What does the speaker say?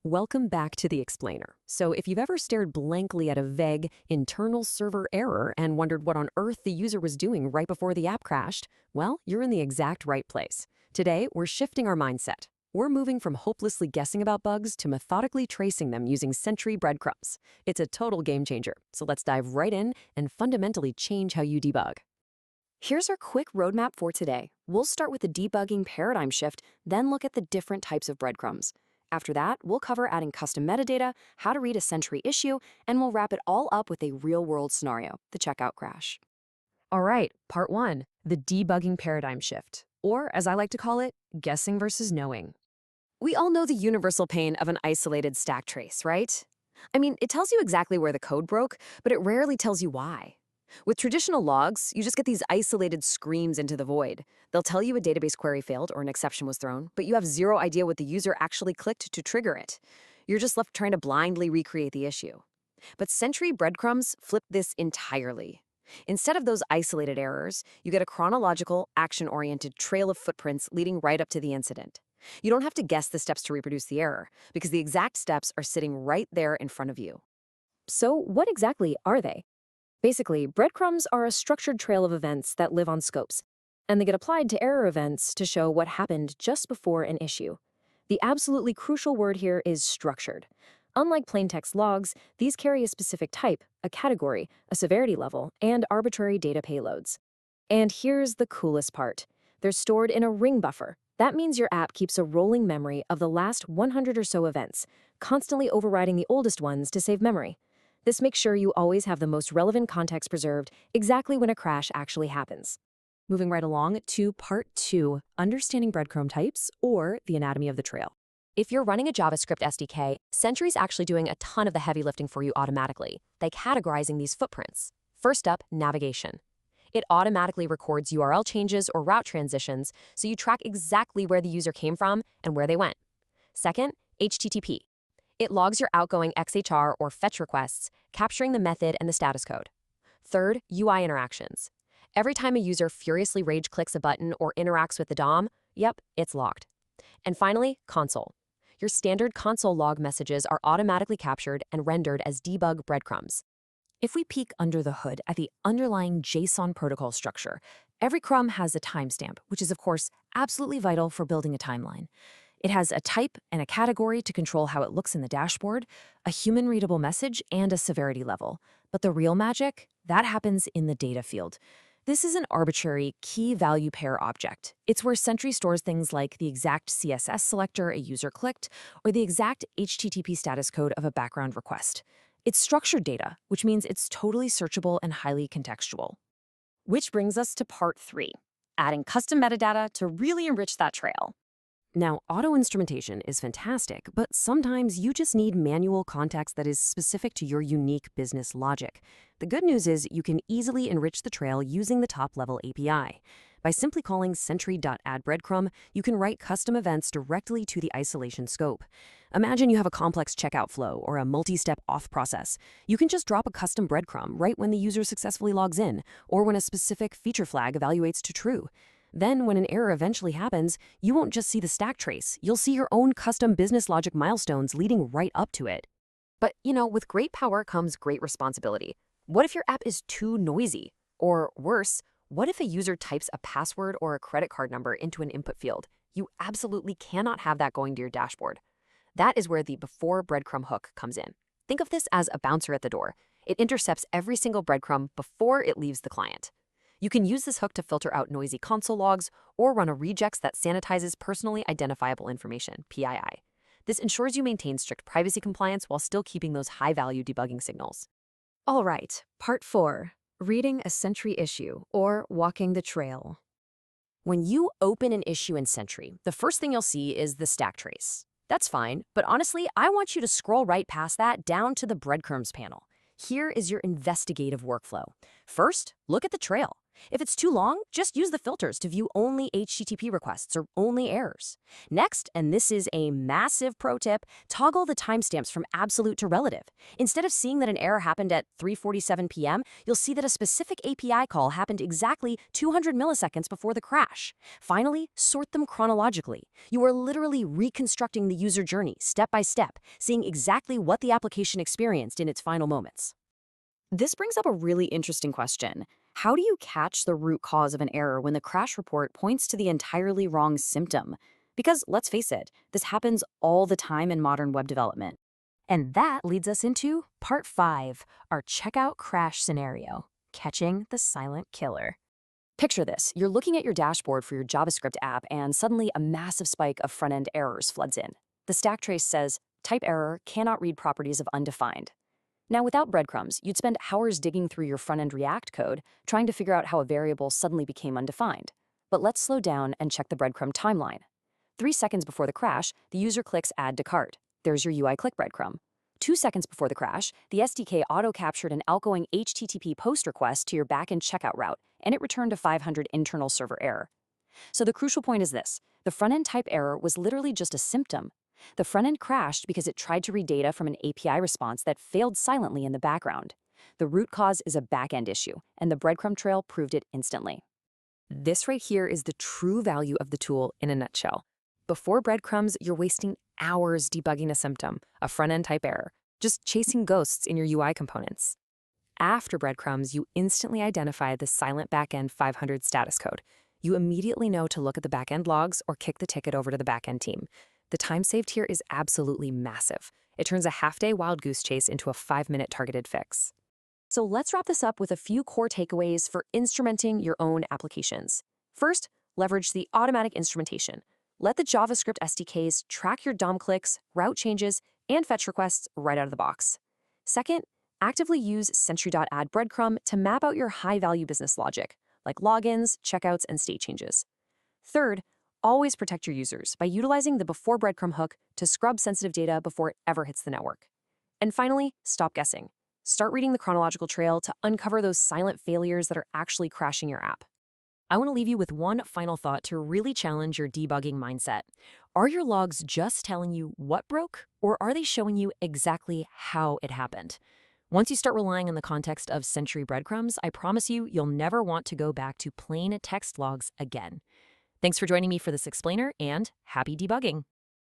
Welcome back to the explainer. So if you've ever stared blankly at a vague internal server error and wondered what on earth the user was doing right before the app crashed, well, you're in the exact right place. Today, we're shifting our mindset. We're moving from hopelessly guessing about bugs to methodically tracing them using Sentry breadcrumbs. It's a total game changer. So let's dive right in and fundamentally change how you debug. Here's our quick roadmap for today. We'll start with the debugging paradigm shift, then look at the different types of breadcrumbs. After that, we'll cover adding custom metadata, how to read a Sentry issue, and we'll wrap it all up with a real-world scenario, the checkout crash. All right, part one, the debugging paradigm shift, or as I like to call it, guessing versus knowing. We all know the universal pain of an isolated stack trace, right? I mean, it tells you exactly where the code broke, but it rarely tells you why. With traditional logs, you just get these isolated screams into the void. They'll tell you a database query failed or an exception was thrown, but you have zero idea what the user actually clicked to trigger it. You're just left trying to blindly recreate the issue. But Sentry breadcrumbs flip this entirely. Instead of those isolated errors, you get a chronological, action-oriented trail of footprints leading right up to the incident. You don't have to guess the steps to reproduce the error, because the exact steps are sitting right there in front of you. So what exactly are they? Basically, breadcrumbs are a structured trail of events that live on scopes, and they get applied to error events to show what happened just before an issue. The absolutely crucial word here is structured. Unlike plaintext logs, these carry a specific type, a category, a severity level, and arbitrary data payloads. And here's the coolest part. They're stored in a ring buffer. That means your app keeps a rolling memory of the last 100 or so events, constantly overriding the oldest ones to save memory. This makes sure you always have the most relevant context preserved exactly when a crash actually happens. Moving right along to part two, understanding breadcrumb types or the anatomy of the trail. If you're running a JavaScript SDK, Sentry's actually doing a ton of the heavy lifting for you automatically by categorizing these footprints. First up, navigation. It automatically records URL changes or route transitions, so you track exactly where the user came from and where they went. Second, HTTP. It logs your outgoing XHR or fetch requests, capturing the method and the status code. Third, UI interactions. Every time a user furiously rage clicks a button or interacts with the DOM, yep, it's logged. And finally, console. Your standard console log messages are automatically captured and rendered as debug breadcrumbs. If we peek under the hood at the underlying JSON protocol structure, every crumb has a timestamp, which is, of course, absolutely vital for building a timeline. It has a type and a category to control how it looks in the dashboard, a human-readable message, and a severity level. But the real magic, that happens in the data field. This is an arbitrary key-value pair object. It's where Sentry stores things like the exact CSS selector a user clicked or the exact HTTP status code of a background request. It's structured data, which means it's totally searchable and highly contextual. Which brings us to part three, adding custom metadata to really enrich that trail. Now, auto-instrumentation is fantastic, but sometimes you just need manual context that is specific to your unique business logic. The good news is you can easily enrich the trail using the top-level API. By simply calling sentry.addBreadcrumb, you can write custom events directly to the isolation scope. Imagine you have a complex checkout flow or a multi-step auth process. You can just drop a custom breadcrumb right when the user successfully logs in, or when a specific feature flag evaluates to true. Then, when an error eventually happens, you won't just see the stack trace, you'll see your own custom business logic milestones leading right up to it. But, with great power comes great responsibility. What if your app is too noisy? Or worse, what if a user types a password or a credit card number into an input field? You absolutely cannot have that going to your dashboard. That is where the before breadcrumb hook comes in. Think of this as a bouncer at the door. It intercepts every single breadcrumb before it leaves the client. You can use this hook to filter out noisy console logs or run a regex that sanitizes personally identifiable information, PII. This ensures you maintain strict privacy compliance while still keeping those high-value debugging signals. All right, part four, reading a Sentry issue or walking the trail. When you open an issue in Sentry, the first thing you'll see is the stack trace. That's fine, but honestly, I want you to scroll right past that down to the breadcrumbs panel. Here is your investigative workflow. First, look at the trail. If it's too long, just use the filters to view only HTTP requests or only errors. Next, and this is a massive pro tip, toggle the timestamps from absolute to relative. Instead of seeing that an error happened at 3:47 p.m., you'll see that a specific API call happened exactly 200 milliseconds before the crash. Finally, sort them chronologically. You are literally reconstructing the user journey step by step, seeing exactly what the application experienced in its final moments. This brings up a really interesting question. How do you catch the root cause of an error when the crash report points to the entirely wrong symptom? Because let's face it, this happens all the time in modern web development. And that leads us into part 5, our checkout crash scenario, catching the silent killer. Picture this. You're looking at your dashboard for your JavaScript app, and suddenly a massive spike of front-end errors floods in. The stack trace says, type error, cannot read properties of undefined. Now, without breadcrumbs, you'd spend hours digging through your front-end React code, trying to figure out how a variable suddenly became undefined. But let's slow down and check the breadcrumb timeline. 3 seconds before the crash, the user clicks Add to Cart. There's your UI click breadcrumb. 2 seconds before the crash, the SDK auto-captured an outgoing HTTP post request to your backend checkout route, and it returned a 500 internal server error. So the crucial point is this. The front-end type error was literally just a symptom. The front-end crashed because it tried to read data from an API response that failed silently in the background. The root cause is a back-end issue, and the breadcrumb trail proved it instantly. This right here is the true value of the tool in a nutshell. Before breadcrumbs, you're wasting hours debugging a symptom, a front-end type error, just chasing ghosts in your UI components. After breadcrumbs, you instantly identify the silent backend 500 status code. You immediately know to look at the backend logs or kick the ticket over to the backend team. The time saved here is absolutely massive. It turns a half-day wild goose chase into a 5-minute targeted fix. So let's wrap this up with a few core takeaways for instrumenting your own applications. First, leverage the automatic instrumentation. Let the JavaScript SDKs track your DOM clicks, route changes, and fetch requests right out of the box. Second, actively use Sentry.add breadcrumb to map out your high-value business logic, like logins, checkouts, and state changes. Third, always protect your users by utilizing the before breadcrumb hook to scrub sensitive data before it ever hits the network. And finally, stop guessing. Start reading the chronological trail to uncover those silent failures that are actually crashing your app. I want to leave you with one final thought to really challenge your debugging mindset. Are your logs just telling you what broke, or are they showing you exactly how it happened? Once you start relying on the context of Sentry breadcrumbs, I promise you'll never want to go back to plain text logs again. Thanks for joining me for this explainer, and happy debugging!